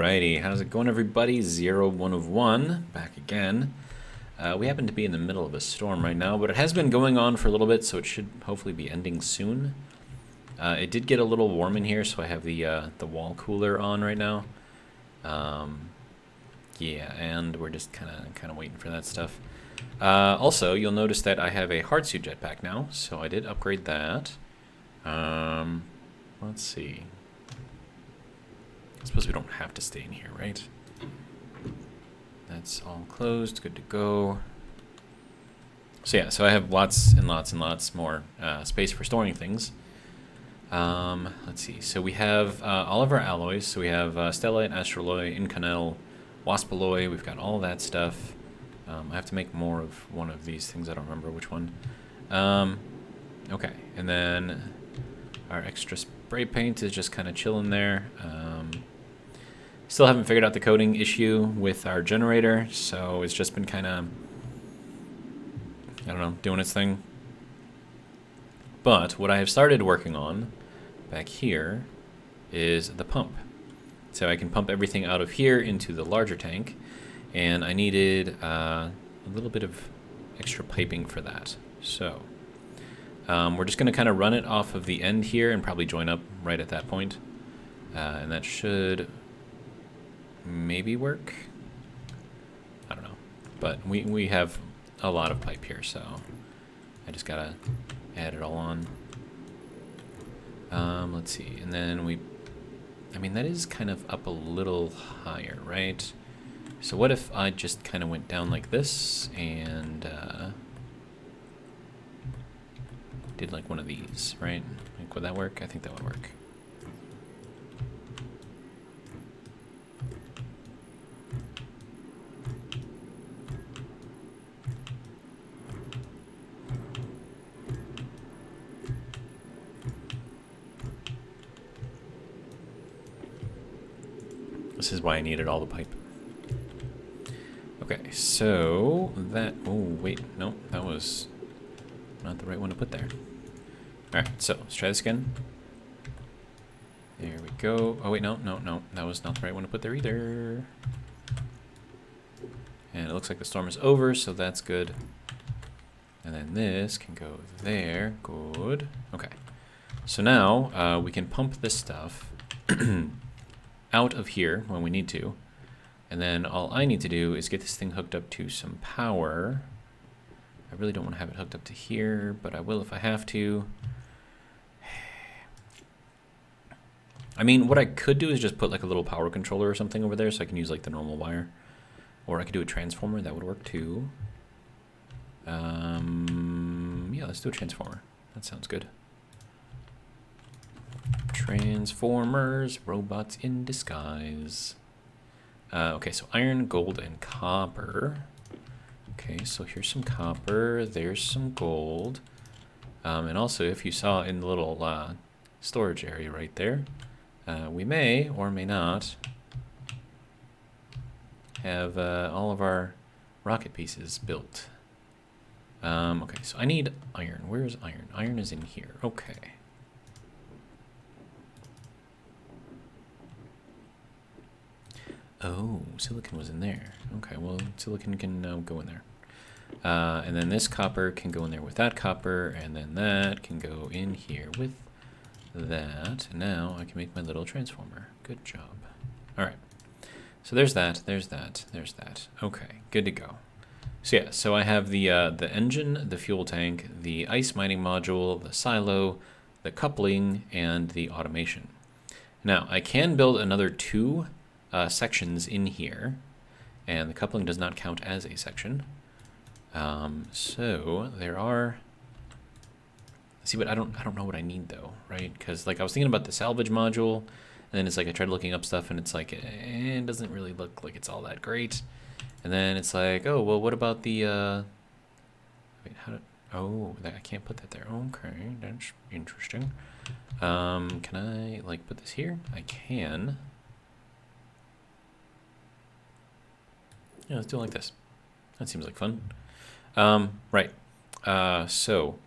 Alrighty, how's it going, everybody? 01 of 1, back again. We happen to be in the middle of a storm right now, but it has been going on for a little bit, so it should hopefully be ending soon. It did get a little warm in here, so I have the wall cooler on right now. Yeah, and we're just kind of waiting for that stuff. Also, you'll notice that I have a hardsuit jetpack now, so I did upgrade that. Let's see. I suppose we don't have to stay in here, right? That's all closed, good to go. So yeah, so I have lots and lots and lots more space for storing things. Let's see, so we have all of our alloys. So we have stellite, astraloy, inconel, waspaloy, we've got all that stuff. I have to make more of one of these things, I don't remember which one. Okay, and then our extra spray paint is just kind of chilling there. Still haven't figured out the coding issue with our generator, so it's just been kind of, I don't know, doing its thing. But what I have started working on back here is the pump. So I can pump everything out of here into the larger tank, and I needed a little bit of extra piping for that. So we're just going to kind of run it off of the end here and probably join up right at that point. And that should maybe work. I don't know. But we have a lot of pipe here, so I just got to add it all on. Let's see. And then I mean, that is kind of up a little higher, right? So what if I just kind of went down like this and did like one of these, right? Like, would that work? I think that would work. This is why I needed all the pipe. Okay, so that, oh wait, no, that was not the right one to put there. Alright, so let's try this again. There we go. Oh wait, no, that was not the right one to put there either. And it looks like the storm is over, so that's good. And then this can go there, good. Okay, so now we can pump this stuff out of here when we need to. And then all I need to do is get this thing hooked up to some power. I really don't want to have it hooked up to here, but I will if I have to. I mean, what I could do is just put like a little power controller or something over there so I can use like the normal wire. Or I could do a transformer, that would work too. Yeah, let's do a transformer. That sounds good. Transformers, robots in disguise. Okay, so iron, gold, and copper. Okay, so here's some copper, there's some gold. And also, if you saw in the little storage area right there, we may or may not have all of our rocket pieces built. Okay, so I need iron. Where's iron? Iron is in here. Okay. Oh, silicon was in there. Okay, well, silicon can now go in there. And then this copper can go in there with that copper, and then that can go in here with that. And now I can make my little transformer. Good job. All right. So there's that, there's that, there's that. Okay, good to go. So yeah, so I have the engine, the fuel tank, the ice mining module, the silo, the coupling, and the automation. Now, I can build another two sections in here, and the coupling does not count as a section. So there are. See, but I don't know what I need though, right? Because like I was thinking about the salvage module, and then it's like I tried looking up stuff, and it's like it doesn't really look like it's all that great. And then it's like, oh well, what about the? Wait, how did? Oh, I can't put that there. Okay, that's interesting. Can I like put this here? I can. Yeah, let's do it like this. That seems like fun. Right. So,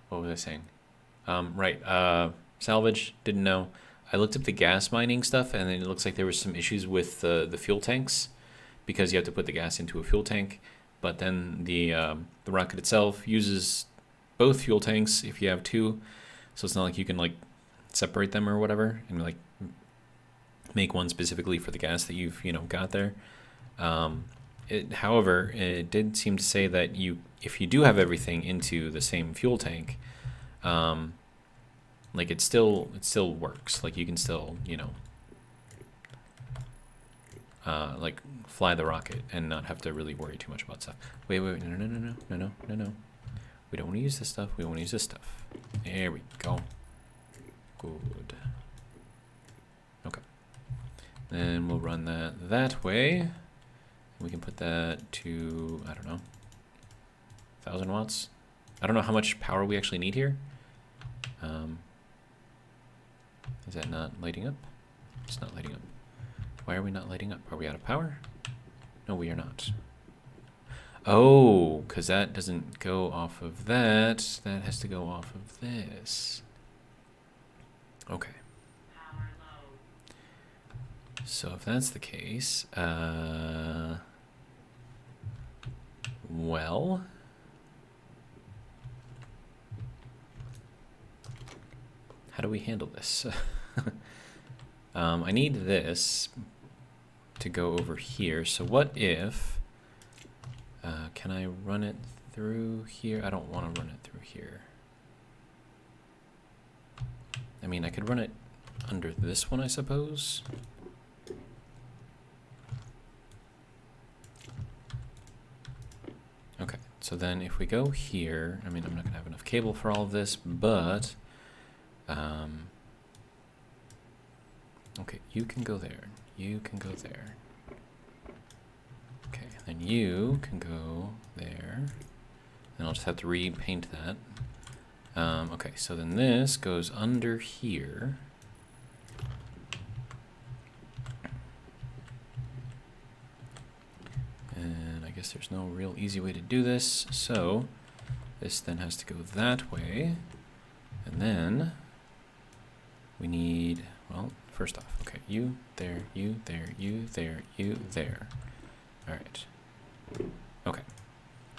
what was I saying? Right. Salvage, didn't know. I looked up the gas mining stuff, and it looks like there was some issues with the fuel tanks, because you have to put the gas into a fuel tank. But then the rocket itself uses both fuel tanks if you have two, so it's not like you can like separate them or whatever and like make one specifically for the gas that you've got there. However, it did seem to say that if you do have everything into the same fuel tank, like it still works. Like you can still like fly the rocket and not have to really worry too much about stuff. Wait, no. We don't want to use this stuff. We want to use this stuff. There we go. Good. Okay. Then we'll run that way. We can put that to, I don't know, 1,000 watts. I don't know how much power we actually need here. Is that not lighting up? It's not lighting up. Why are we not lighting up? Are we out of power? No, we are not. Oh, because that doesn't go off of that. That has to go off of this. Okay. So if that's the case, well, how do we handle this? I need this to go over here. So what if, can I run it through here? I don't want to run it through here. I mean, I could run it under this one, I suppose. Okay, so then if we go here, I mean, I'm not going to have enough cable for all of this, but, okay, you can go there. You can go there. Okay, then you can go there. And I'll just have to repaint that. Okay, so then this goes under here. And I guess there's no real easy way to do this. So this then has to go that way. And then we need, well, first off, okay, you there, you there, you there, you there. All right. Okay.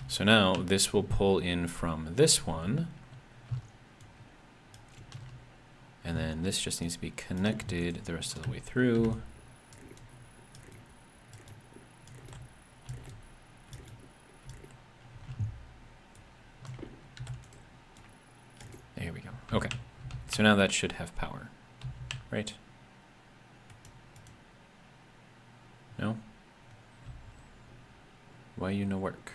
So now this will pull in from this one. And then this just needs to be connected the rest of the way through. There we go. Okay. So now that should have power, right? No? Why you no work?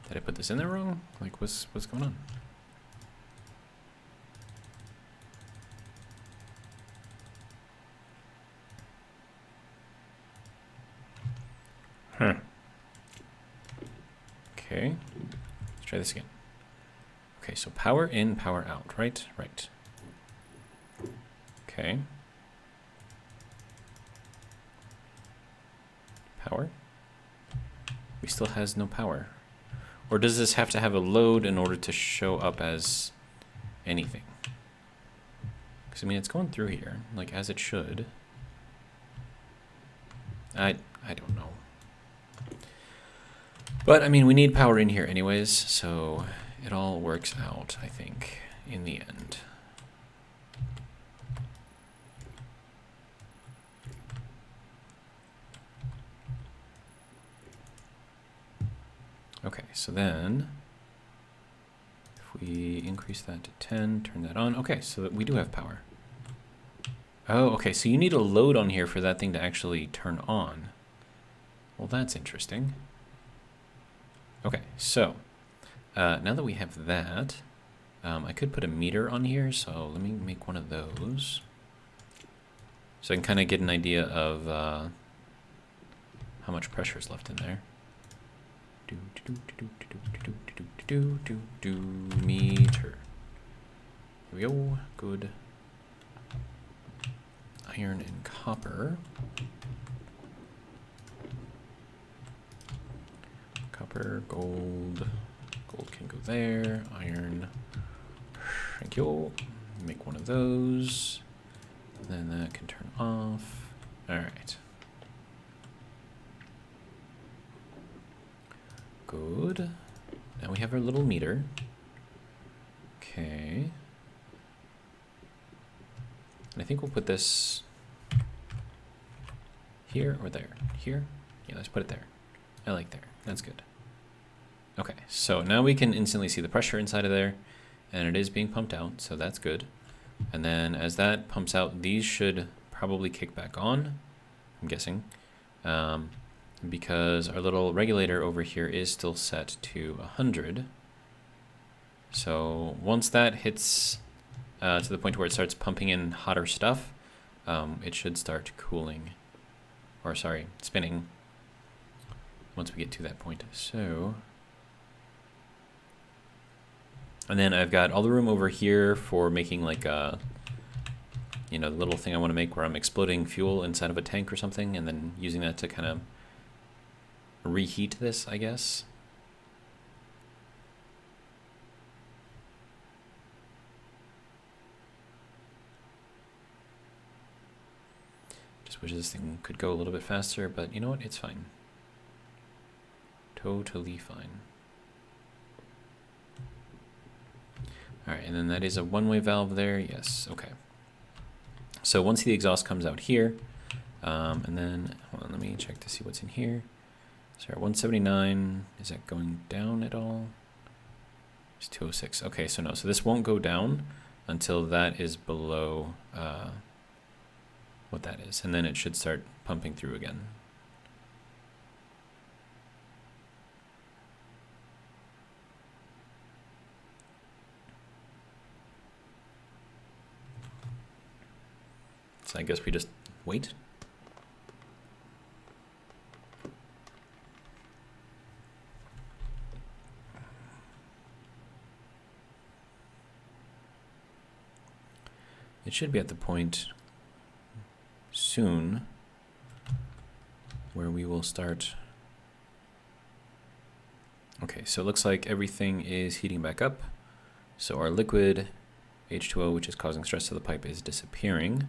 Did I put this in there wrong? Like, what's going on? Huh. Okay. Let's try this again. Okay, so power in, power out, right? Right. Okay. Power. We still has no power. Or does this have to have a load in order to show up as anything? Because, I mean, it's going through here, like, as it should. I don't know. But, I mean, we need power in here anyways, so it all works out, I think, in the end. Okay, so then, if we increase that to 10, turn that on. Okay, so that we do have power. Oh, okay, so you need a load on here for that thing to actually turn on. Well, that's interesting. Okay, so, now that we have that, I could put a meter on here, so let me make one of those. So I can kind of get an idea of how much pressure is left in there. Meter. Here we go. Good. Iron and copper. copper, gold. Gold can go there. Iron. Thank you. Make one of those. Then that can turn off. All right. Good. Now we have our little meter. Okay. And I think we'll put this here or there. Here? Yeah, let's put it there. I like there. That's good. Okay, so now we can instantly see the pressure inside of there, and it is being pumped out, so that's good. And then as that pumps out, these should probably kick back on, I'm guessing, because our little regulator over here is still set to 100. So once that hits to the point where it starts pumping in hotter stuff, it should start cooling, or sorry, spinning, once we get to that point. So, and then I've got all the room over here for making like a, you know, the little thing I want to make where I'm exploding fuel inside of a tank or something, and then using that to kind of reheat this, I guess. Just wish this thing could go a little bit faster, but you know what? It's fine. Totally fine. All right, and then that is a one-way valve there. Yes, okay. So once the exhaust comes out here, and then, hold on, let me check to see what's in here. Sorry, 179, is that going down at all? It's 206. Okay, so no, so this won't go down until that is below what that is, and then it should start pumping through again. So I guess we just wait. It should be at the point soon where we will start. Okay, so it looks like everything is heating back up. So our liquid H2O, which is causing stress to the pipe, is disappearing.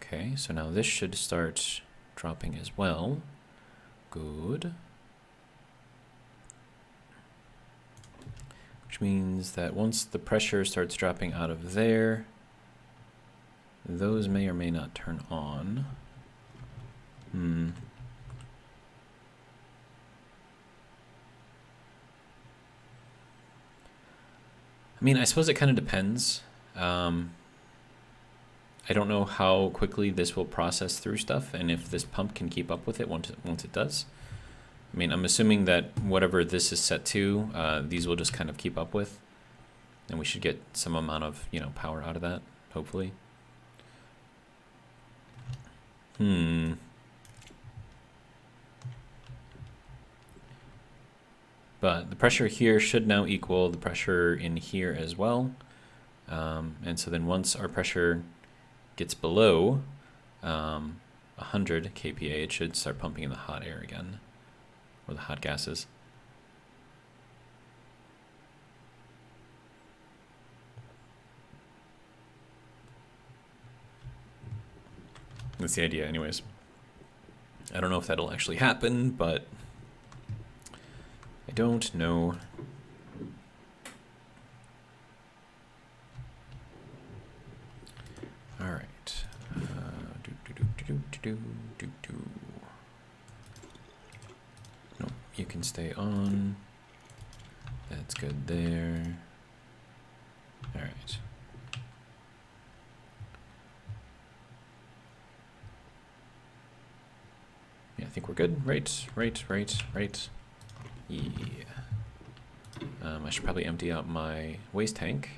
Okay, so now this should start dropping as well. Good. Which means that once the pressure starts dropping out of there, those may or may not turn on. I mean, I suppose it kind of depends. I don't know how quickly this will process through stuff, and if this pump can keep up with it once it does. I mean, I'm assuming that whatever this is set to, these will just kind of keep up with, and we should get some amount of, you know, power out of that, hopefully. But the pressure here should now equal the pressure in here as well. And so then once our pressure gets below 100 kPa, it should start pumping in the hot air again, or the hot gases. That's the idea anyways. I don't know if that'll actually happen, but I don't know. All right. Nope, you can stay on. That's good there. All right. Yeah, I think we're good. Right. Yeah. I should probably empty out my waste tank.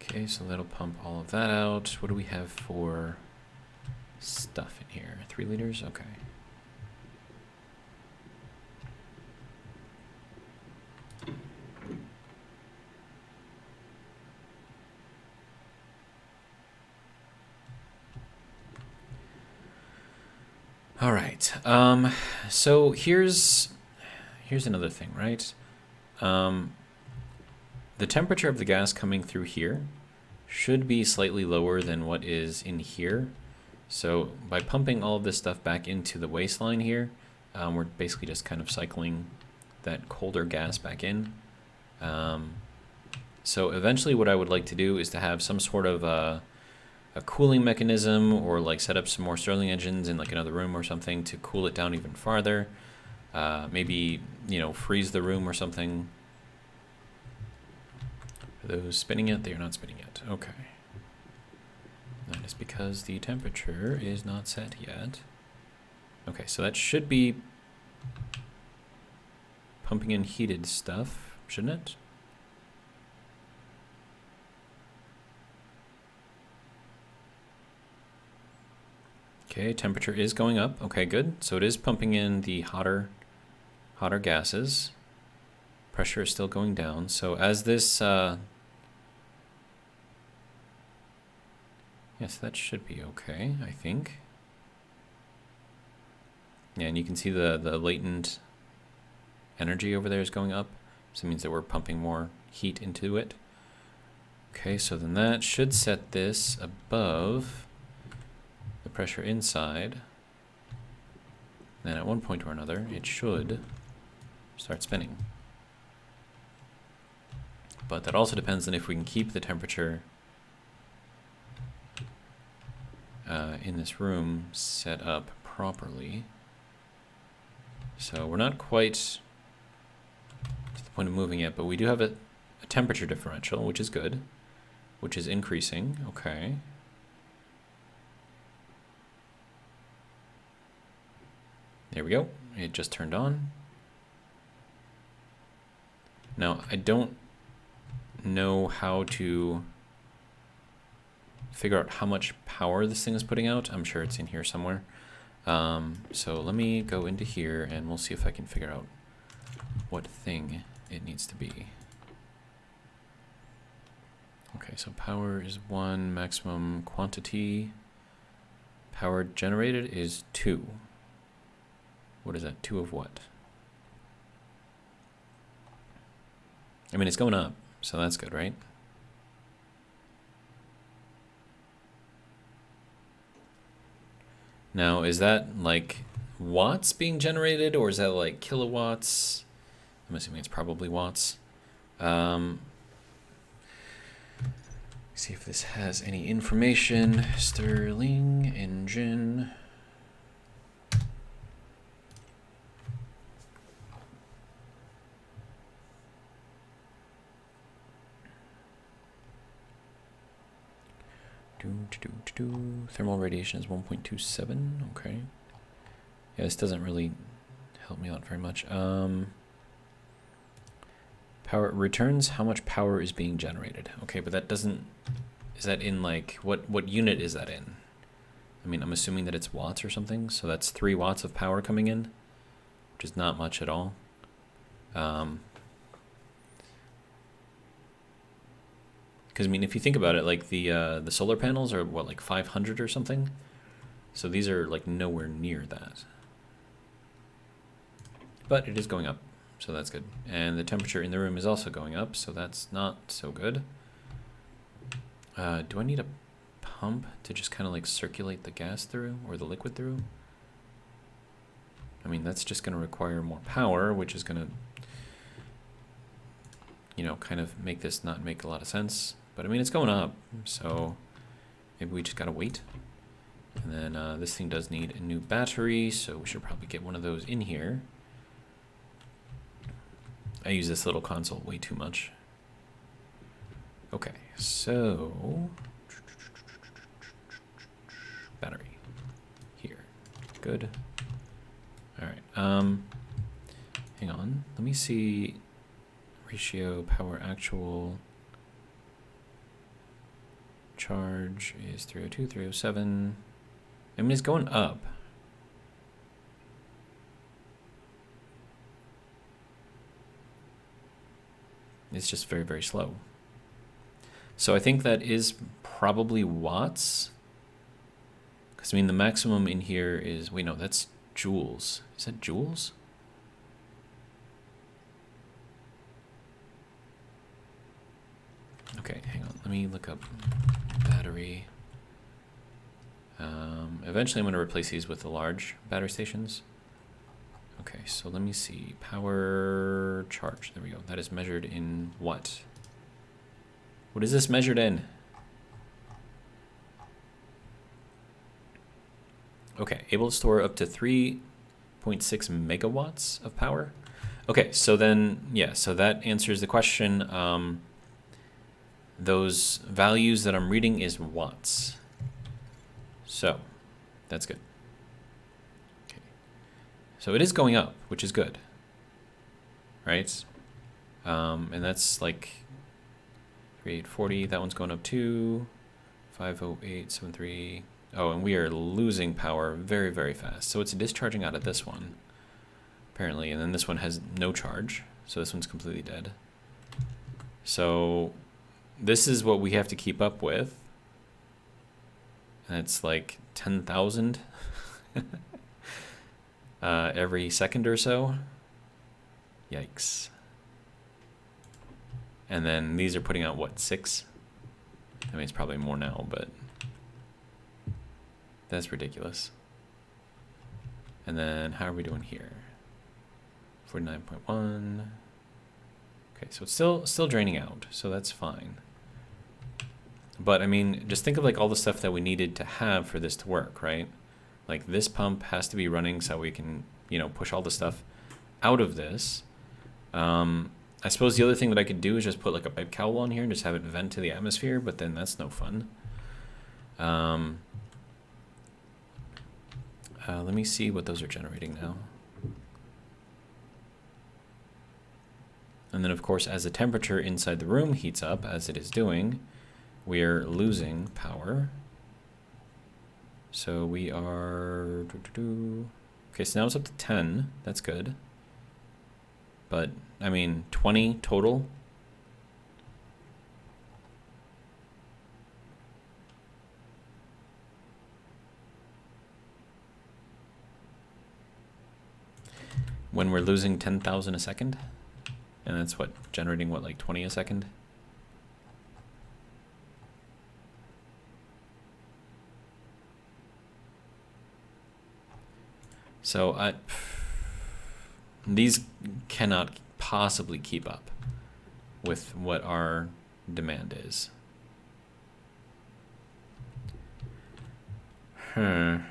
Okay, so that'll pump all of that out. What do we have for stuff in here? 3 liters? Okay. All right. So here's another thing, right? The temperature of the gas coming through here should be slightly lower than what is in here. So by pumping all of this stuff back into the waistline here, we're basically just kind of cycling that colder gas back in. So eventually what I would like to do is to have some sort of a cooling mechanism, or like set up some more Stirling engines in like another room or something to cool it down even farther. Maybe, you know, freeze the room or something. Are those spinning yet? They are not spinning yet. Okay. That is because the temperature is not set yet. Okay, so that should be pumping in heated stuff, shouldn't it? Okay, temperature is going up. Okay, good. So it is pumping in the hotter gases. Pressure is still going down. So as this, yes, that should be okay, I think. Yeah, and you can see the latent energy over there is going up. So it means that we're pumping more heat into it. Okay, so then that should set this above the pressure inside. Then at one point or another, it should start spinning. But that also depends on if we can keep the temperature in this room set up properly. So we're not quite to the point of moving yet, but we do have a temperature differential, which is good, which is increasing. Okay. There we go. It just turned on. Now, I don't know how to figure out how much power this thing is putting out. I'm sure it's in here somewhere. So let me go into here and we'll see if I can figure out what thing it needs to be. Okay, so power is 1, maximum quantity. Power generated is 2. What is that? 2 of what? I mean, it's going up, so that's good, right? Now, is that like watts being generated, or is that like kilowatts? I'm assuming it's probably watts. See if this has any information. Stirling engine. Thermal radiation is 1.27. Okay. Yeah, this doesn't really help me out very much. Power returns how much power is being generated. Okay, but that doesn't. Is that in like what unit is that in? I mean, I'm assuming that it's watts or something. So that's 3 watts of power coming in, which is not much at all. Because I mean, if you think about it, like the solar panels are what, like 500 or something. So these are like nowhere near that. But it is going up, so that's good. And the temperature in the room is also going up, so that's not so good. Do I need a pump to just kind of like circulate the gas through, or the liquid through? I mean, that's just going to require more power, which is going to, you know, kind of make this not make a lot of sense. But I mean, it's going up, so maybe we just gotta wait. And then this thing does need a new battery, so we should probably get one of those in here. I use this little console way too much. Okay, so battery here. Good. All right. Hang on. Let me see. Ratio power actual. Charge is 302, 307. I mean, it's going up. It's just very, very slow. So I think that is probably watts, Because, I mean, the maximum in here is... Wait, no, that's joules. Is that joules? Okay, hang on. Let me look up battery. Eventually I'm going to replace these with the large battery stations. Okay, so let me see. Power charge. There we go. That is measured in what? What is this measured in? Okay, able to store up to 3.6 megawatts of power. Okay, so then, yeah, so that answers the question. Those values that I'm reading is watts. So, that's good. Okay. So it is going up, which is good. Right? And that's like 3840. That one's going up too. 50873. Oh, and we are losing power very, very fast. So it's discharging out of this one, apparently. And then this one has no charge. So this one's completely dead. So this is what we have to keep up with. And it's like 10,000 every second or so. Yikes. And then these are putting out, what, 6? I mean, it's probably more now, but that's ridiculous. And then how are we doing here? 49.1. Okay, so it's still draining out, so that's fine. But I mean, just think of like all the stuff that we needed to have for this to work, right? Like this pump has to be running so we can, you know, push all the stuff out of this. I suppose the other thing that I could do is just put like a pipe cowl on here and just have it vent to the atmosphere, but then that's no fun. Let me see what those are generating now. And then of course, as the temperature inside the room heats up, as it is doing, we're losing power. So we are... Okay, so now it's up to 10. That's good. But, I mean, 20 total. When we're losing 10,000 a second. And that's what, generating what, like 20 a second? So these cannot possibly keep up with what our demand is. And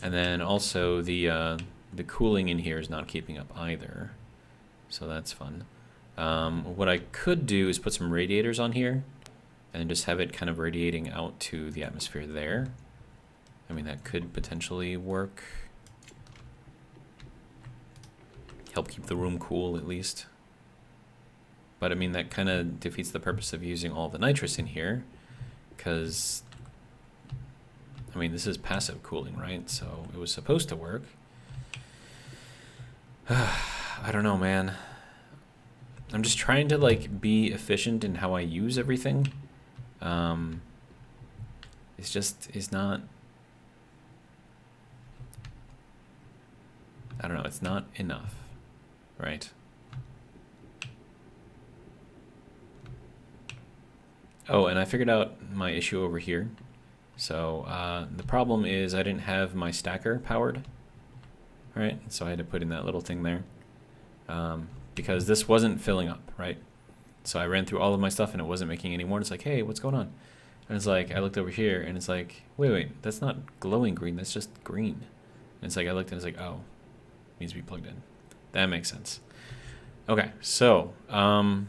then also the cooling in here is not keeping up either, so that's fun. What I could do is put some radiators on here and just have it kind of radiating out to the atmosphere there. I mean, that could potentially work. Help keep the room cool, at least. But, I mean, that kind of defeats the purpose of using all the nitrous in here. Because, I mean, this is passive cooling, right? So, it was supposed to work. I don't know, man. I'm just trying to, like, be efficient in how I use everything. It's not... I don't know, it's not enough, right? Oh, and I figured out my issue over here. So the problem is I didn't have my stacker powered, right? So I had to put in that little thing there because this wasn't filling up, right? So I ran through all of my stuff and it wasn't making any more. It's like, hey, what's going on? And it's like, I looked over here and it's like, wait, that's not glowing green, that's just green. And it's like, I looked and it's like, oh. Needs to be plugged in. That makes sense. Okay, so I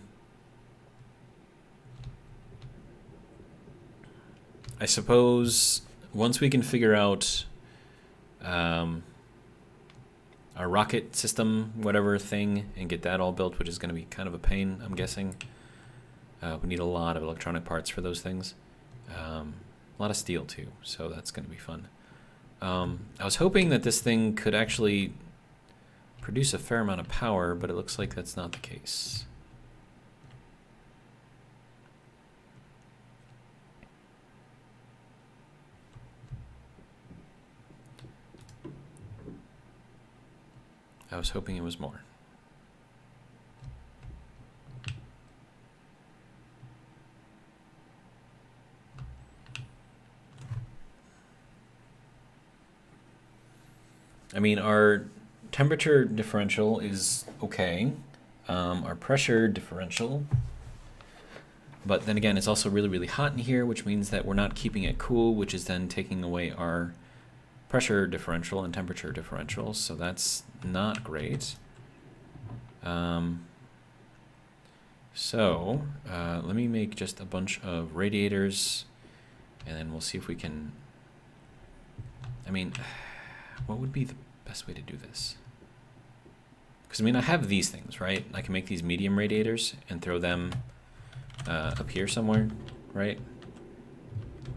suppose once we can figure out our rocket system, whatever thing, and get that all built, which is going to be kind of a pain, I'm guessing. We need a lot of electronic parts for those things. A lot of steel too, so that's going to be fun. I was hoping that this thing could actually produce a fair amount of power, but it looks like that's not the case. I was hoping it was more. I mean, our temperature differential is okay. Our pressure differential, but then again, it's also really, really hot in here, which means that we're not keeping it cool, which is then taking away our pressure differential and temperature differential, so that's not great. Let me make just a bunch of radiators, and then we'll see if we can... I mean, what would be the best way to do this? Because, I mean, I have these things, right? I can make these medium radiators and throw them up here somewhere, right?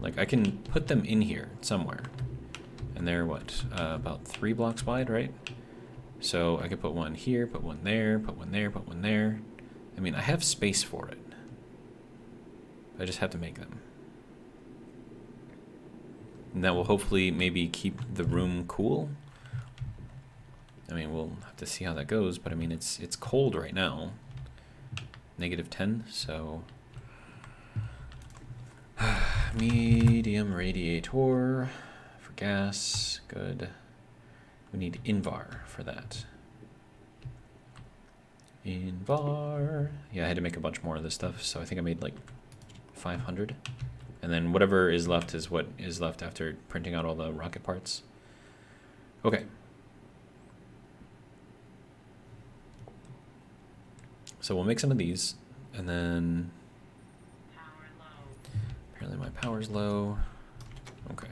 Like, I can put them in here somewhere. And they're, what, about 3 blocks wide, right? So I could put one here, put one there, put one there, put one there. I mean, I have space for it. I just have to make them. And that will hopefully maybe keep the room cool. I mean, we'll have to see how that goes, but I mean, it's cold right now. -10, so... medium radiator for gas, good. We need Invar for that. Invar. Yeah, I had to make a bunch more of this stuff, so I think I made like 500. And then whatever is left is what is left after printing out all the rocket parts. Okay. So we'll make some of these, and then... Power low. Apparently my power's low. Okay.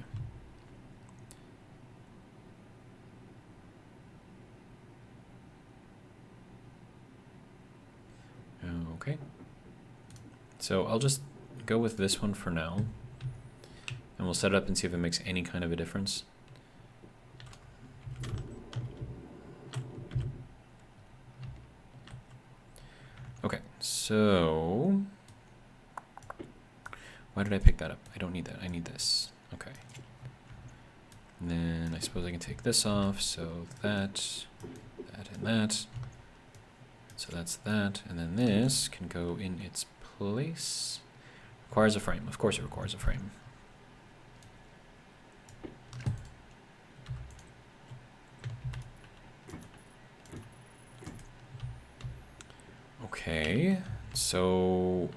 Okay. So I'll just go with this one for now, and we'll set it up and see if it makes any kind of a difference. Okay, so why did I pick that up? I don't need that. I need this. Okay. And then I suppose I can take this off, so that, and that. So that's that, and then this can go in its place. Requires a frame. Of course it requires a frame. Okay, so...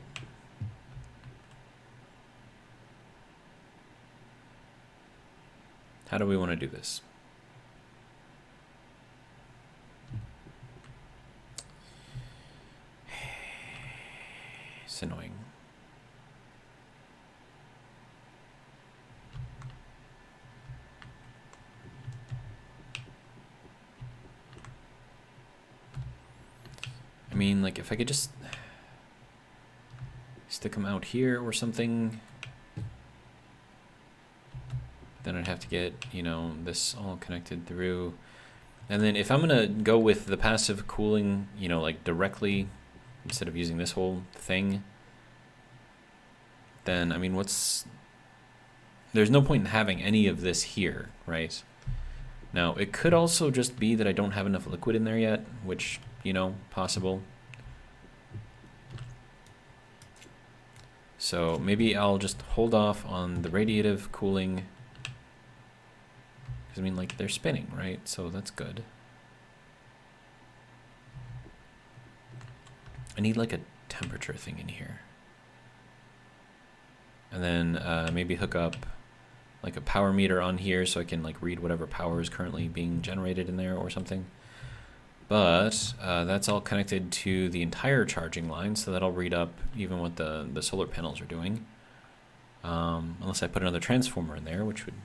how do we want to do this? It's annoying. I mean, like, if I could just stick them out here or something, then I'd have to get, you know, this all connected through. And then if I'm gonna go with the passive cooling, you know, like directly, instead of using this whole thing, then, I mean, there's no point in having any of this here, right? Now, it could also just be that I don't have enough liquid in there yet, which, you know, possible. So maybe I'll just hold off on the radiative cooling, because, I mean, like, they're spinning, right? So that's good. I need, like, a temperature thing in here. And then maybe hook up, like, a power meter on here so I can, like, read whatever power is currently being generated in there or something. But that's all connected to the entire charging line, so that'll read up even what the solar panels are doing. Unless I put another transformer in there, which would,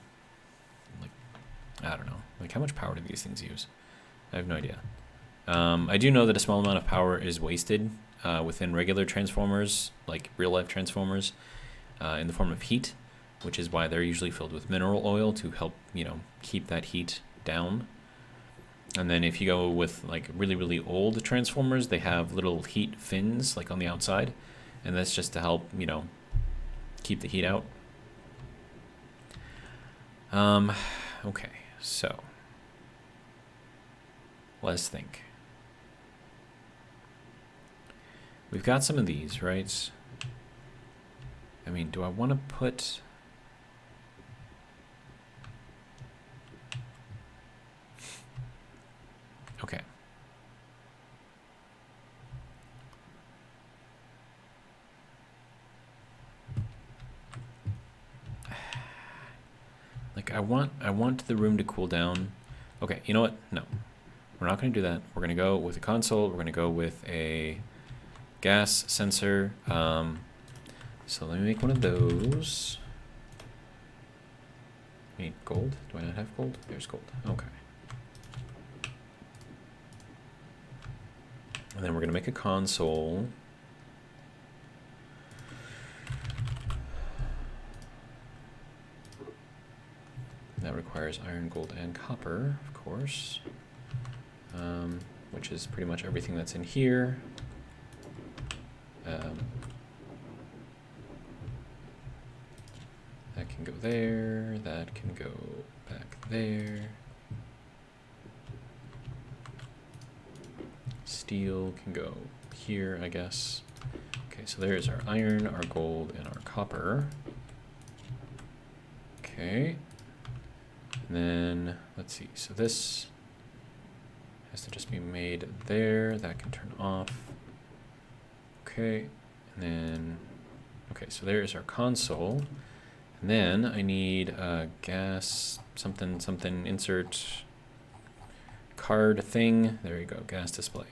like, I don't know. Like, how much power do these things use? I have no idea. I do know that a small amount of power is wasted within regular transformers, like real-life transformers, in the form of heat, which is why they're usually filled with mineral oil to help, you know, keep that heat down. And then if you go with, like, really, really old transformers, they have little heat fins, like, on the outside, and that's just to help, you know, keep the heat out. Okay, so Let's think. We've got some of these, right? I mean, do I want to put... Okay. Like I want the room to cool down. Okay, you know what? No. We're not going to do that. We're going to go with a console. We're going to go with a gas sensor. So let me make one of those. I need gold. Do I not have gold? There's gold. Okay. And then we're going to make a console. That requires iron, gold, and copper, of course. Which is pretty much everything that's in here. That can go there, that can go back there. Steel can go here, I guess. Okay, so there's our iron, our gold, and our copper. Okay. And then, let's see, so this has to just be made there. That can turn off. Okay, and then, okay, so there's our console. And then I need a gas, something, insert card thing. There you go, gas display.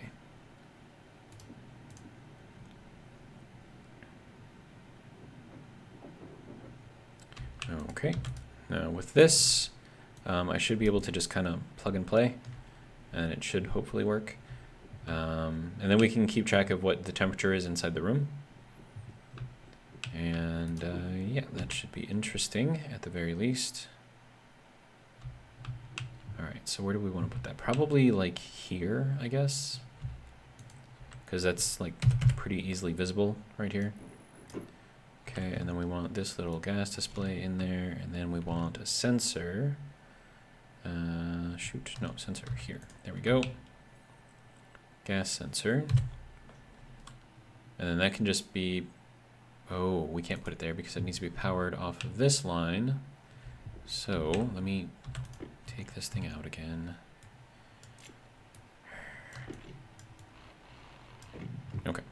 Okay, now with this, I should be able to just kind of plug and play, and it should hopefully work. And then we can keep track of what the temperature is inside the room. And yeah, that should be interesting at the very least. All right, so where do we want to put that? Probably like here, I guess, because that's like pretty easily visible right here. Okay, and then we want this little gas display in there, and then we want a sensor. Shoot, no, sensor here. There we go. Gas sensor. And then that can just be, oh, we can't put it there because it needs to be powered off of this line. So let me take this thing out again. Okay.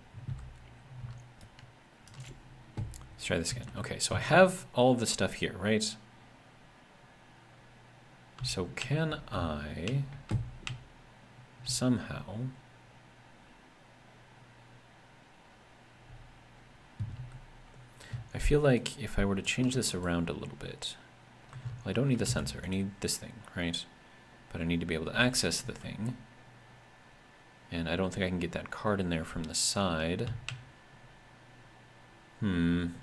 Let's try this again. Okay, so I have all of the stuff here, right? So can I somehow I feel like if I were to change this around a little bit, well, I don't need the sensor, I need this thing, right? But I need to be able to access the thing. And I don't think I can get that card in there from the side. And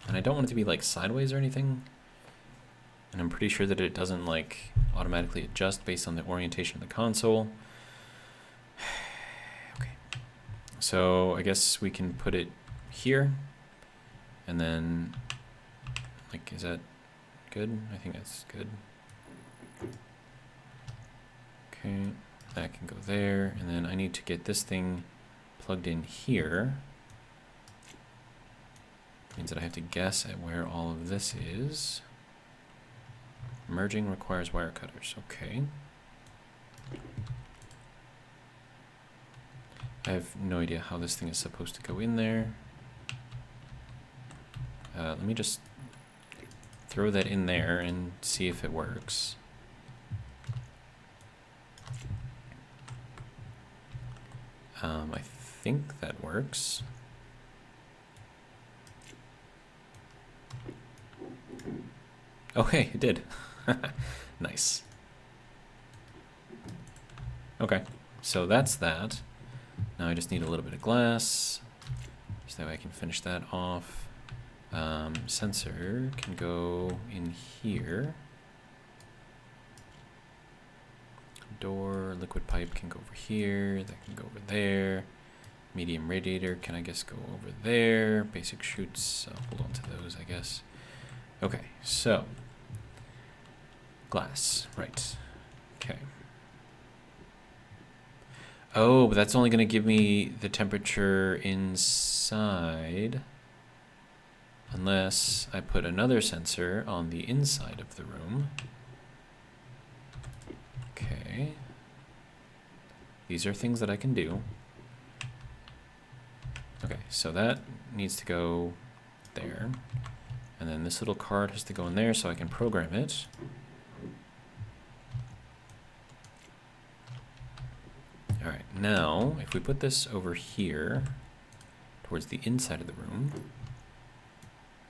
I don't want it to be like sideways or anything. And I'm pretty sure that it doesn't like automatically adjust based on the orientation of the console. Okay. So I guess we can put it here. And then, like, is that good? I think that's good. Okay, that can go there. And then I need to get this thing plugged in here. Means that I have to guess at where all of this is. Merging requires wire cutters. Okay. I have no idea how this thing is supposed to go in there. Let me just throw that in there and see if it works. I think that works. Okay, it did. Nice. Okay, so that's that. Now I just need a little bit of glass, so that way I can finish that off. Sensor can go in here. Door, liquid pipe can go over here. That can go over there. Medium radiator can, I guess, go over there. Basic chutes, I'll hold on to those, I guess. Okay, so Glass, right. Okay. Oh, but that's only going to give me the temperature inside. Unless I put another sensor on the inside of the room. Okay. These are things that I can do. Okay, so that needs to go there. And then this little card has to go in there so I can program it. All right, now if we put this over here towards the inside of the room,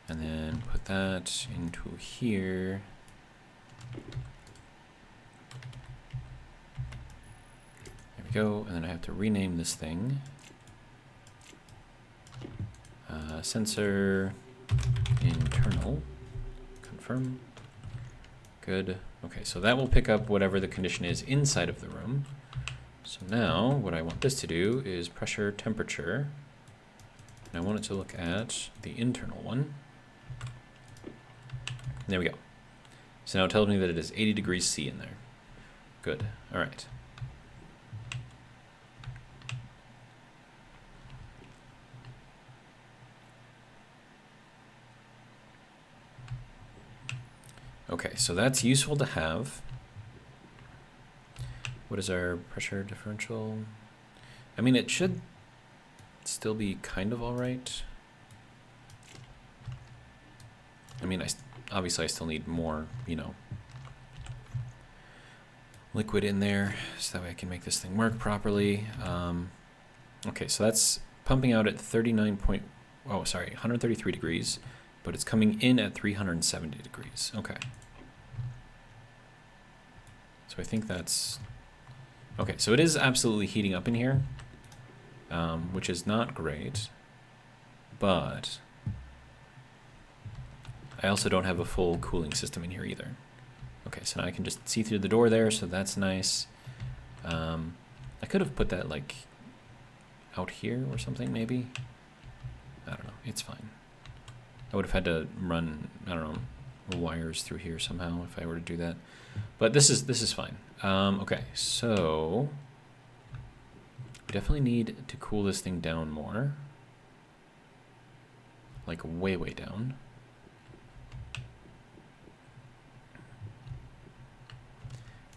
and then put that into here. There we go, and then I have to rename this thing. Sensor internal, confirm, good. Okay, so that will pick up whatever the condition is inside of the room. So now what I want this to do is pressure temperature, and I want it to look at the internal one. There we go. So now it tells me that it is 80 degrees C in there. Good, all right. Okay, so that's useful to have. What is our pressure differential? I mean, it should still be kind of all right. I mean, obviously I still need more, you know, liquid in there so that way I can make this thing work properly. Okay, so that's pumping out at 133 degrees, but it's coming in at 370 degrees. Okay. So I think that's, okay, so it is absolutely heating up in here, which is not great, but I also don't have a full cooling system in here either. Okay, so now I can just see through the door there, so that's nice. I could have put that like out here or something maybe. I don't know, it's fine. I would have had to run, I don't know, wires through here somehow if I were to do that. But this is fine. Okay, so we definitely need to cool this thing down more. Like way, way down.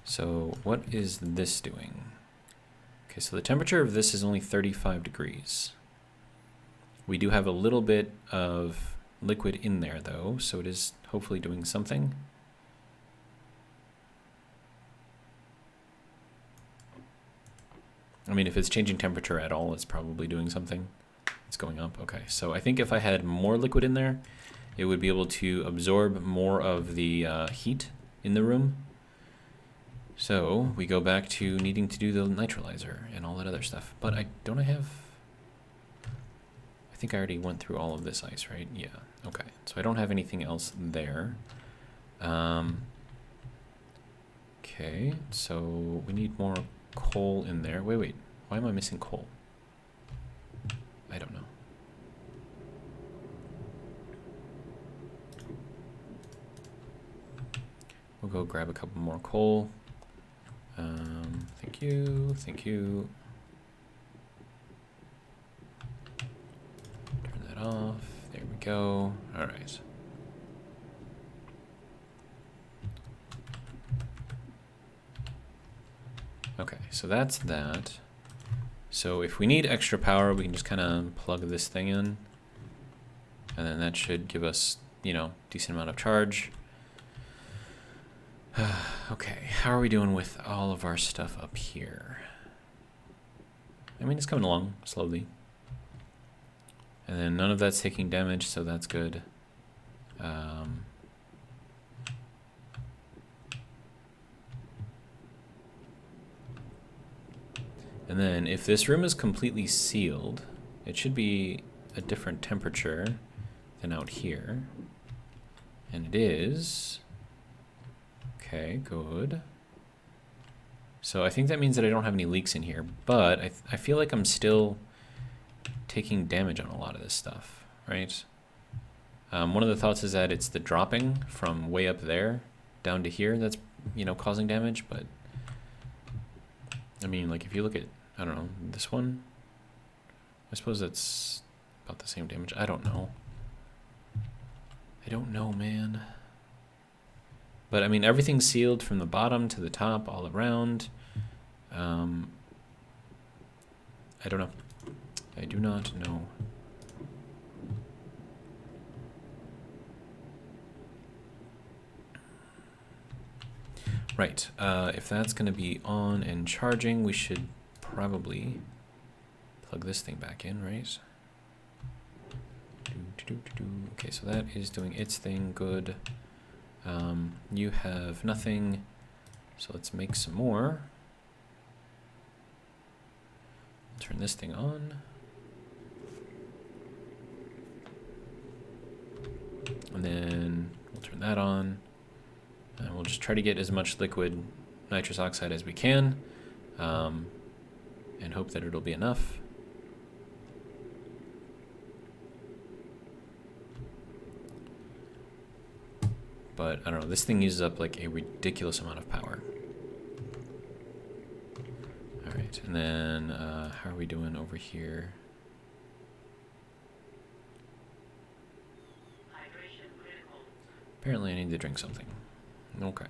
So what is this doing? Okay, so the temperature of this is only 35 degrees. We do have a little bit of liquid in there though, so it is hopefully doing something. I mean, if it's changing temperature at all, it's probably doing something. It's going up, okay. So I think if I had more liquid in there, it would be able to absorb more of the heat in the room. So we go back to needing to do the neutralizer and all that other stuff. But I think I already went through all of this ice, right? Yeah, okay. So I don't have anything else there. Okay, so we need more coal in there. Wait, why am I missing coal? I don't know. We'll go grab a couple more coal. Thank you, thank you. Turn that off, there we go, all right. Okay, so that's that. So if we need extra power, we can just kind of plug this thing in, and then that should give us, you know, decent amount of charge. Okay, how are we doing with all of our stuff up here? I mean, it's coming along slowly. And then none of that's taking damage, so that's good. And then if this room is completely sealed, it should be a different temperature than out here. And it is. Okay, good. So I think that means that I don't have any leaks in here, but I feel like I'm still taking damage on a lot of this stuff, right? One of the thoughts is that it's the dropping from way up there down to here that's, you know, causing damage, but I mean, like if you look at, I don't know, this one, I suppose that's about the same damage. I don't know. I don't know, man. But I mean, everything's sealed from the bottom to the top, all around. I don't know. I do not know. Right. If that's going to be on and charging, we should probably plug this thing back in, right? Okay, so that is doing its thing. Good. You have nothing, so let's make some more. Turn this thing on. And then we'll turn that on. And we'll just try to get as much liquid nitrous oxide as we can, and hope that it'll be enough. But I don't know, this thing uses up like a ridiculous amount of power. All right, and then how are we doing over here? Hydration critical. Apparently I need to drink something. Okay.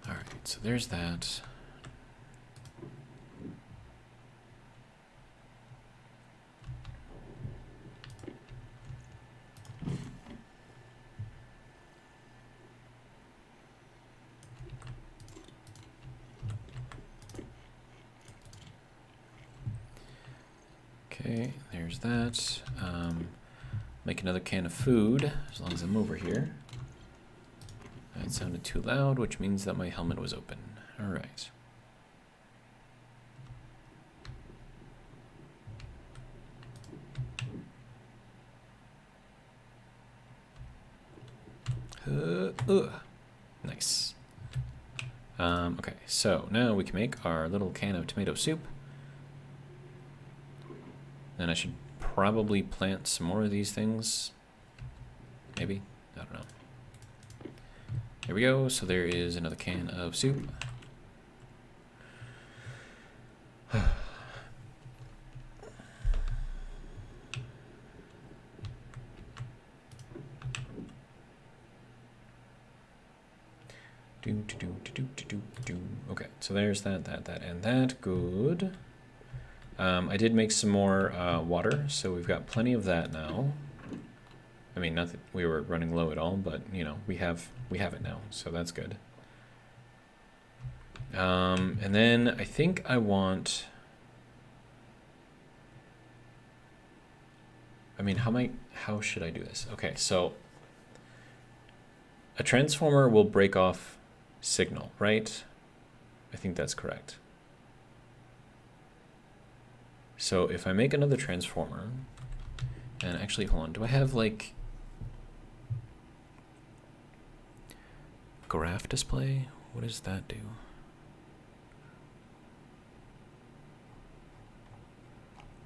All right, so there's that. Okay, there's that. Make another can of food, as long as I'm over here. That sounded too loud, which means that my helmet was open. All right. Nice. Okay, so now we can make our little can of tomato soup. Then I should probably plant some more of these things. Maybe? I don't know. Here we go. So there is another can of soup. Okay, so there's that, and that. Good. I did make some more water, so we've got plenty of that now. I mean, not that we were running low at all, but you know, we have it now, so that's good. And then I think I want. I mean, how should I do this? Okay, so a transformer will break off signal, right? I think that's correct. So if I make another transformer, and actually, hold on, do I have like graph display? What does that do?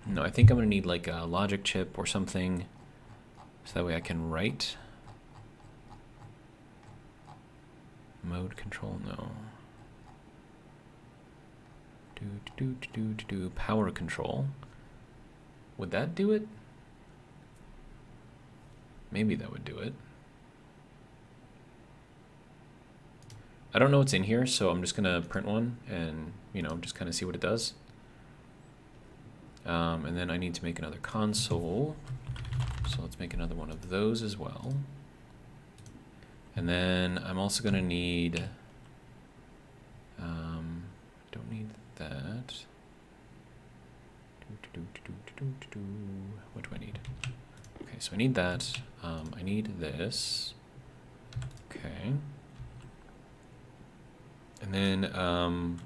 No, I think I'm gonna need like a logic chip or something, so that way I can write. Mode control, no. Power control. Would that do it? Maybe that would do it. I don't know what's in here, so I'm just gonna print one and, you know, just kind of see what it does. And then I need to make another console. So let's make another one of those as well. And then I'm also gonna need, don't need that. What do I need? Okay, so I need that. I need this. Okay. And then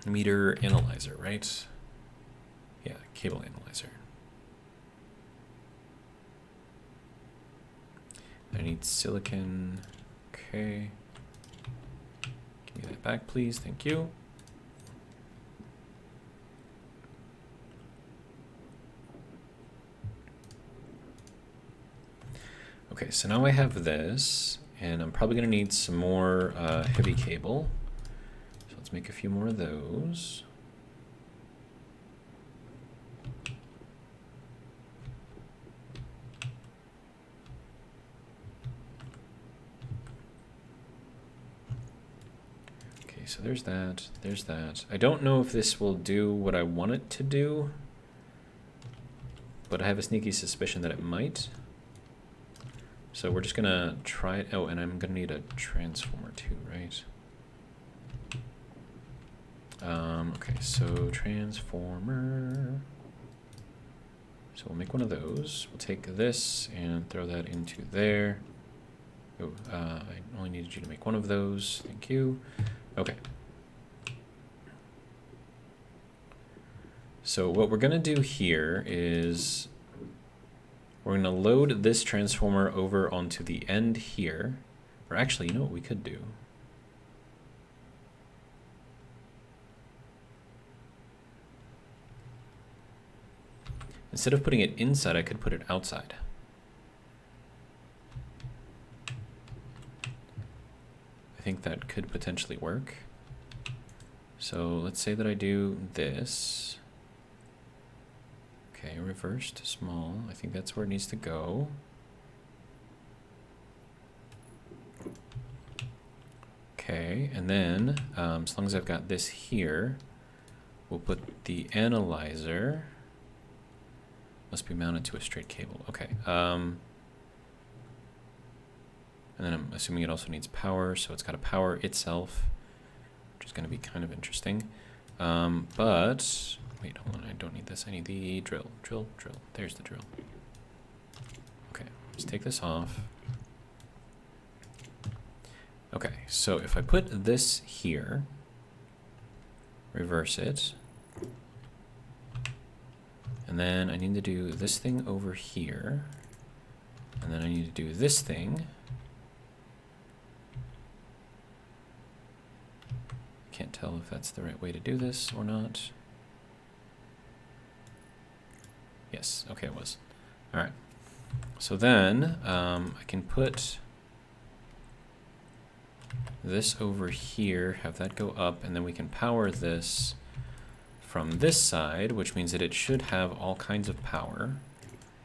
meter analyzer, right? Yeah, cable analyzer. I need silicon. Okay. Give me that back, please. Thank you. Okay, so now I have this, and I'm probably going to need some more heavy cable. So let's make a few more of those. Okay, so there's that, there's that. I don't know if this will do what I want it to do, but I have a sneaky suspicion that it might. So we're just gonna try it. Oh, and I'm gonna need a transformer too, right? Okay, so transformer. So we'll make one of those. We'll take this and throw that into there. Oh, I only needed you to make one of those. Thank you. Okay. So what we're gonna do here is we're gonna load this transformer over onto the end here. Or actually, you know what we could do? Instead of putting it inside, I could put it outside. I think that could potentially work. So let's say that I do this. Okay, reversed, small. I think that's where it needs to go. Okay, and then as long as I've got this here, we'll put the analyzer. Must be mounted to a straight cable. Okay. And then I'm assuming it also needs power, so it's got to power itself, which is going to be kind of interesting. But wait, hold on. I don't need this. I need the drill. Drill. There's the drill. Okay, let's take this off. Okay, so if I put this here, reverse it, and then I need to do this thing over here, and then I need to do this thing. Can't tell if that's the right way to do this or not. Yes, okay, it was. All right. So then I can put this over here, have that go up, and then we can power this from this side, which means that it should have all kinds of power,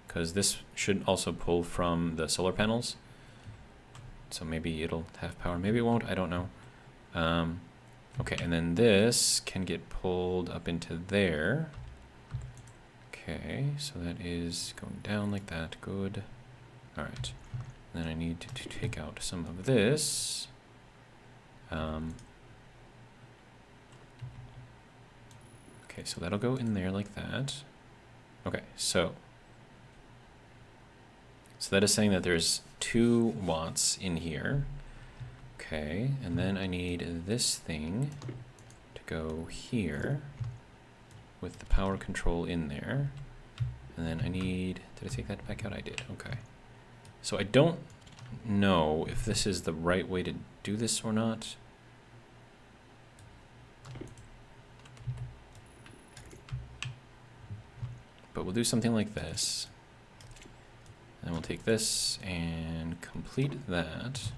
because this should also pull from the solar panels. So maybe it'll have power, maybe it won't, I don't know. Okay, and then this can get pulled up into there. Okay, so that is going down like that, good. All right, and then I need to take out some of this. Okay, so that'll go in there like that. Okay, so that is saying that there's 2 watts in here. Okay, and then I need this thing to go here with the power control in there. And then I need, did I take that back out? I did, okay. So I don't know if this is the right way to do this or not. But we'll do something like this. And we'll take this and complete that.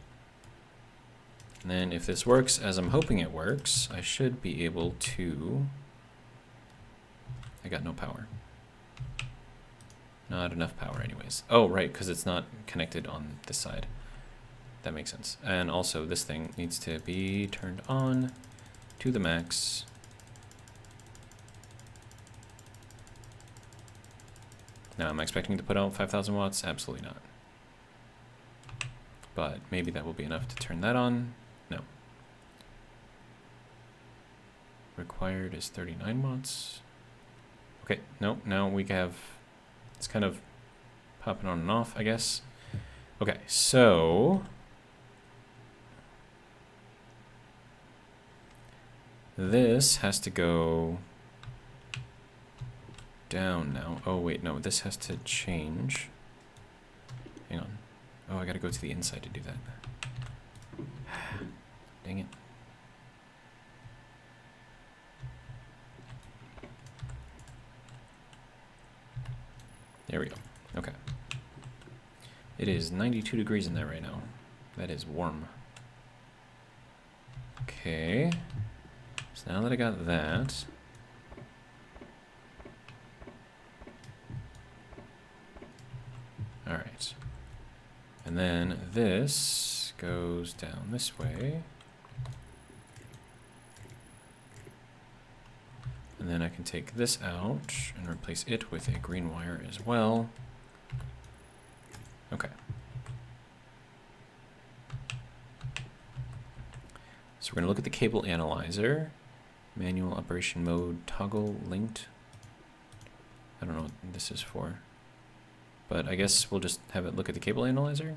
And then if this works as I'm hoping it works, I should be able to... I got no power. Not enough power anyways. Oh, right, because it's not connected on this side. That makes sense. And also this thing needs to be turned on to the max. Now, am I expecting to put out 5,000 watts? Absolutely not. But maybe that will be enough to turn that on. No. Required is 39 watts. Okay, no, now we have, it's kind of popping on and off, I guess. Okay, so this has to go down now. Oh, wait, no, this has to change. Hang on. Oh, I gotta go to the inside to do that. Dang it. There we go. Okay. It is 92 degrees in there right now. That is warm. Okay. So now that I got that, all right. And then this goes down this way. And then I can take this out and replace it with a green wire as well. Okay. So we're going to look at the cable analyzer. Manual operation mode, toggle linked. I don't know what this is for. But I guess we'll just have it look at the cable analyzer.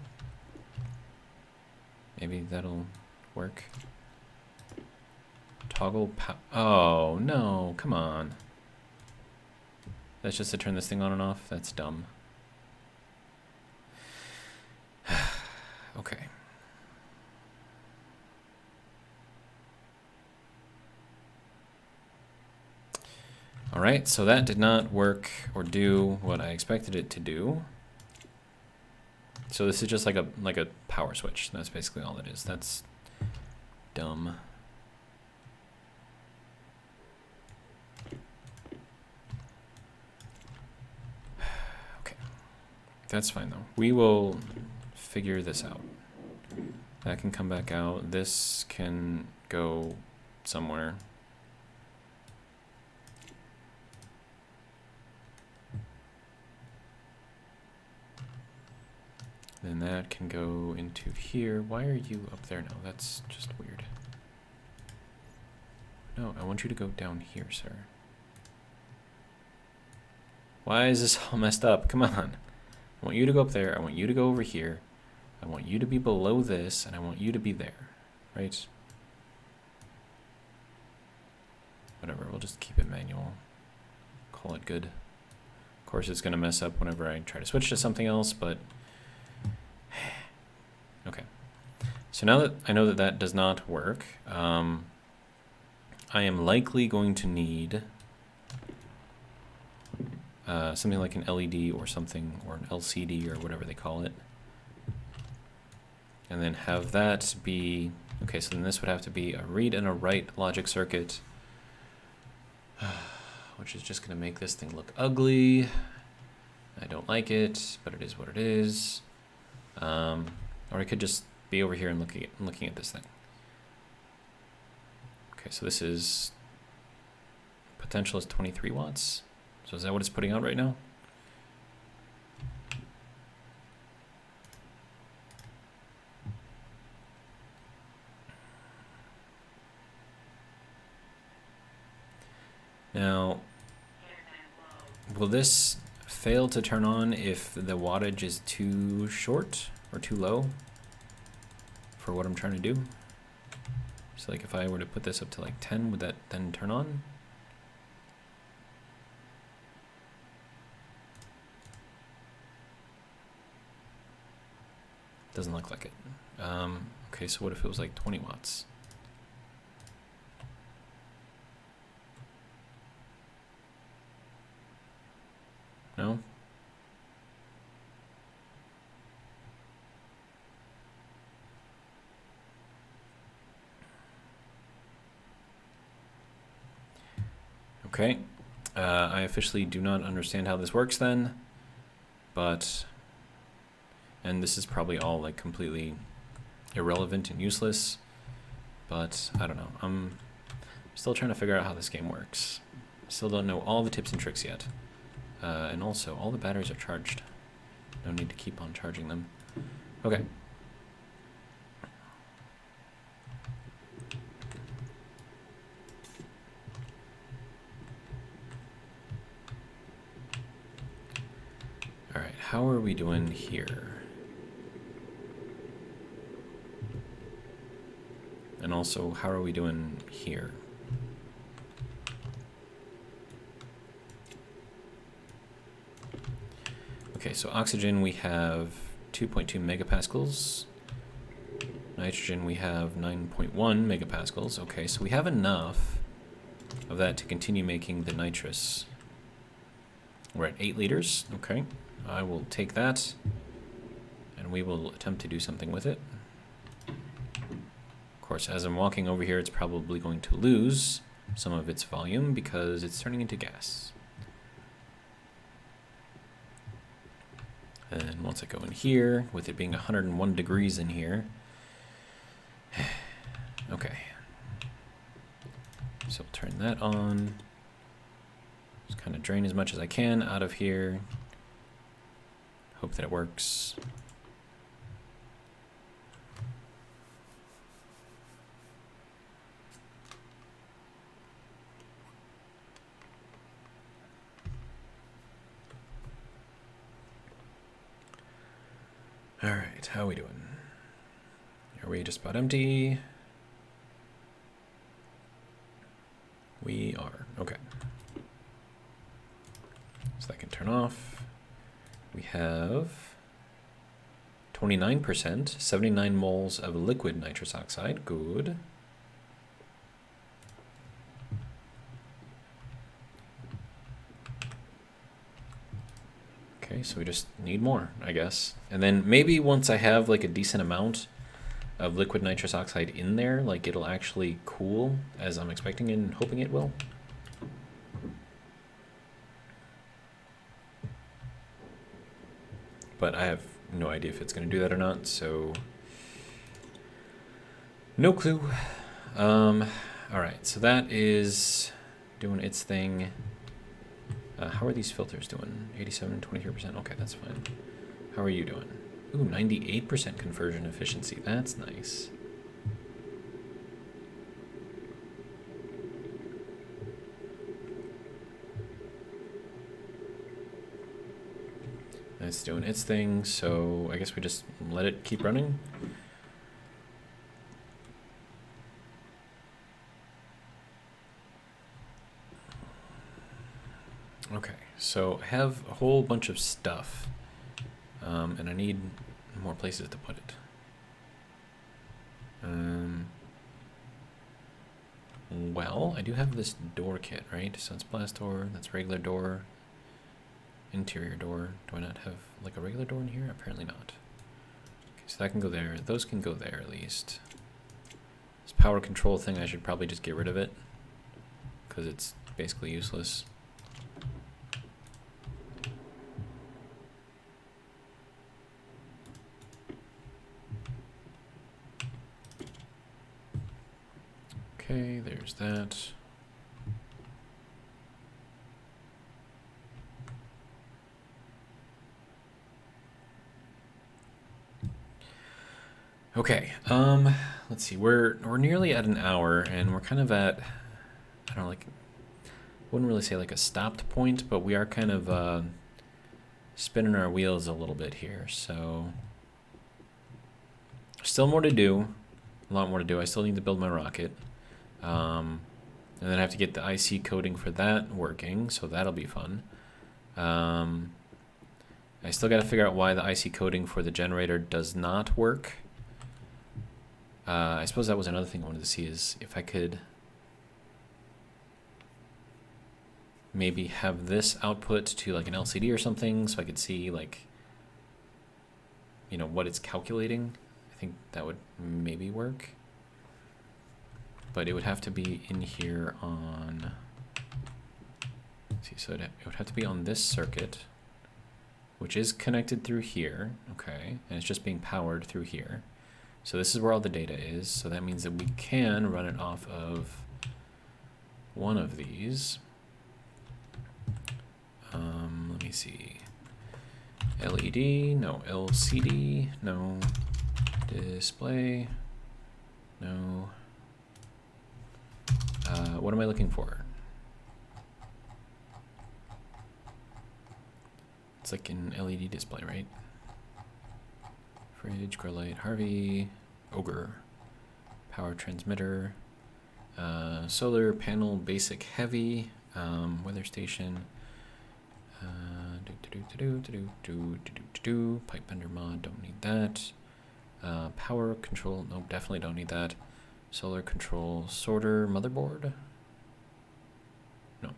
Maybe that'll work. Toggle oh, no, come on. That's just to turn this thing on and off? That's dumb. Okay. All right, so that did not work or do what I expected it to do. So this is just like a power switch. That's basically all it is. That's dumb. Okay, that's fine though. We will figure this out. That can come back out. This can go somewhere. Then that can go into here. Why are you up there now? That's just weird. No, I want you to go down here, sir. Why is this all messed up? Come on. I want you to go up there. I want you to go over here. I want you to be below this, and I want you to be there. Right? Whatever, we'll just keep it manual. Call it good. Of course, it's going to mess up whenever I try to switch to something else, but... Okay, so now that I know that that does not work, I am likely going to need something like an LED or something, or an LCD or whatever they call it. And then have that be, okay, so then this would have to be a read and a write logic circuit, which is just going to make this thing look ugly. I don't like it, but it is what it is. Or I could just be over here and looking at this thing. Okay, so this is potential is 23 watts. So is that what it's putting out right now? Now, will this fail to turn on if the wattage is too short or too low for what I'm trying to do? So like if I were to put this up to like 10, would that then turn on? Doesn't look like it. Okay, so what if it was like 20 watts? No? Okay, I officially do not understand how this works then, but, and this is probably all like completely irrelevant and useless, but I don't know, I'm still trying to figure out how this game works. Still don't know all the tips and tricks yet, and also all the batteries are charged. No need to keep on charging them. Okay. Alright, how are we doing here? And also, how are we doing here? Okay, so oxygen we have 2.2 megapascals. Nitrogen we have 9.1 megapascals. Okay, so we have enough of that to continue making the nitrous. We're at 8 liters. Okay, I will take that and we will attempt to do something with it. Of course, as I'm walking over here, it's probably going to lose some of its volume because it's turning into gas. And once I go in here, with it being 101 degrees in here, okay. So we'll turn that on. Just kind of drain as much as I can out of here. Hope that it works. All right, how are we doing? Are we just about empty? We are, okay. So that can turn off. We have 29%, 79 moles of liquid nitrous oxide, good. Okay, so we just need more, I guess. And then maybe once I have like a decent amount of liquid nitrous oxide in there, like it'll actually cool as I'm expecting and hoping it will. But I have no idea if it's going to do that or not, so no clue. All right, so that is doing its thing. How are these filters doing? 87, 23%. Okay, that's fine. How are you doing? Ooh, 98% conversion efficiency. That's nice. It's doing its thing, so I guess we just let it keep running. Okay, so I have a whole bunch of stuff, and I need more places to put it. Well, I do have this door kit, right? So it's blast door, that's regular door, interior door. Do I not have like a regular door in here? Apparently not. Okay, so that can go there. Those can go there at least. This power control thing, I should probably just get rid of it because it's basically useless. Okay, there's that. Okay, let's see. We're nearly at an hour, and we're kind of at, I don't know, like, wouldn't really say like a stopped point, but we are kind of spinning our wheels a little bit here. So still more to do, a lot more to do. I still need to build my rocket. And then I have to get the IC coding for that working, so that'll be fun. I still got to figure out why the IC coding for the generator does not work. I suppose that was another thing I wanted to see, is if I could maybe have this output to like an LCD or something, so I could see like, you know, what it's calculating. I think that would maybe work. But it would have to be in here on, let's see, so it would have to be on this circuit, which is connected through here, okay, and it's just being powered through here. So this is where all the data is, so that means that we can run it off of one of these. Let me see, LED, no, LCD, no, display, no. What am I looking for? It's like an LED display, right? Fridge, grow light, Harvey, Ogre, power transmitter, solar panel, basic heavy, weather station, pipe bender mod, don't need that. Power control, no, definitely don't need that. Solar control, sorter, motherboard. No.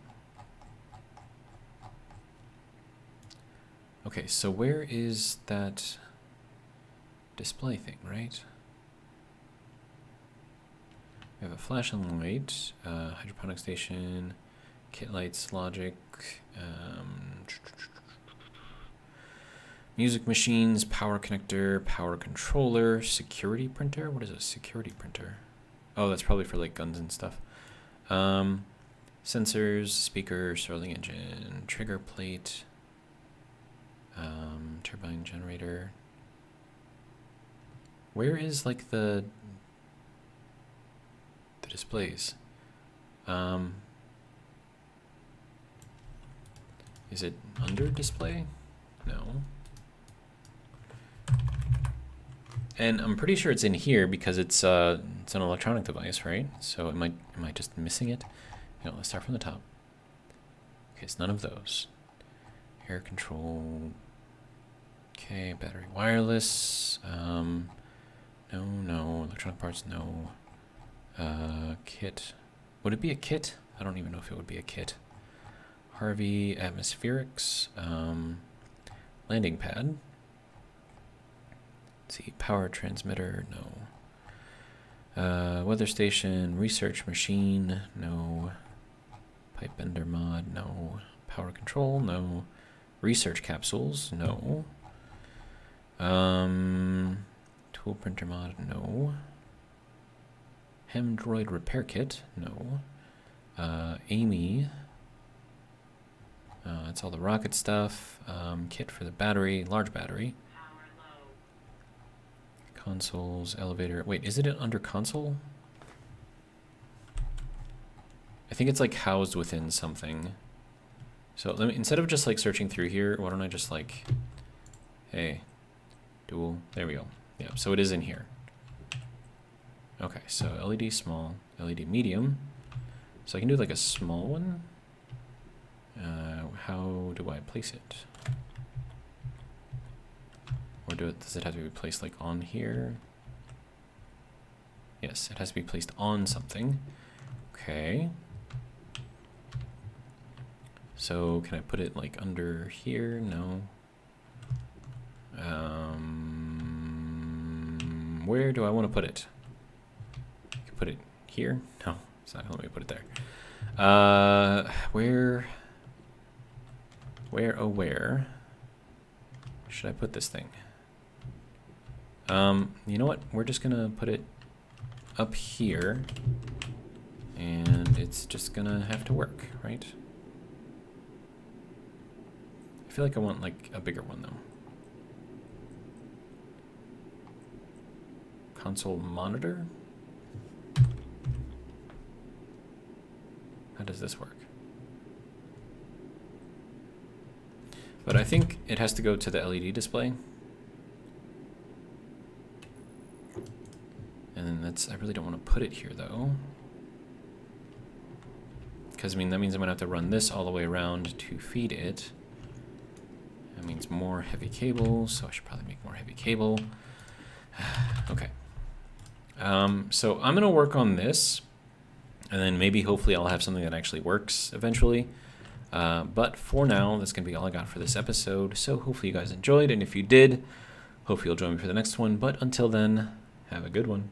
Okay, so where is that? display thing, right? We have a flash and light, hydroponic station, kit lights, logic, music machines, power connector, power controller, security printer. What is a security printer? Oh, that's probably for like guns and stuff. Sensors, speaker, Starling engine, trigger plate, turbine generator. Where is like the displays? Is it under display? No. And I'm pretty sure it's in here because it's an electronic device, right? So am I just missing it? No, let's start from the top. Okay, it's none of those. Air control. Okay, battery wireless. No. Electronic parts, no. Kit. Would it be a kit? I don't even know if it would be a kit. Harvey, atmospherics. Landing pad. Let's see, power transmitter, no. Weather station, research machine, no. Pipe bender mod, no. Power control, no. Research capsules, no. Tool printer mod, no. Hemdroid repair kit, no. Amy, that's all the rocket stuff. Kit for the battery, large battery. Power low. Consoles, elevator. Wait, is it under console? I think it's like housed within something. So let me, instead of just like searching through here, why don't I just like, hey, dual, there we go. Yeah, so it is in here. Okay, so LED small, LED medium. So I can do like a small one. How do I place it? Or does it have to be placed like on here? Yes, it has to be placed on something. Okay. So can I put it like under here? No. Where do I want to put it? I can put it here? No, it's not gonna let me put it there. Where should I put this thing? You know what? We're just gonna put it up here, and it's just gonna have to work, right? I feel like I want like a bigger one though. Console monitor? How does this work? But I think it has to go to the LED display. And then I really don't want to put it here though. Because I mean, that means I'm gonna have to run this all the way around to feed it. That means more heavy cable, so I should probably make more heavy cable. Okay. So I'm gonna work on this, and then maybe hopefully I'll have something that actually works eventually. But for now, that's gonna be all I got for this episode. So hopefully you guys enjoyed, and if you did, hopefully you'll join me for the next one. But until then, have a good one.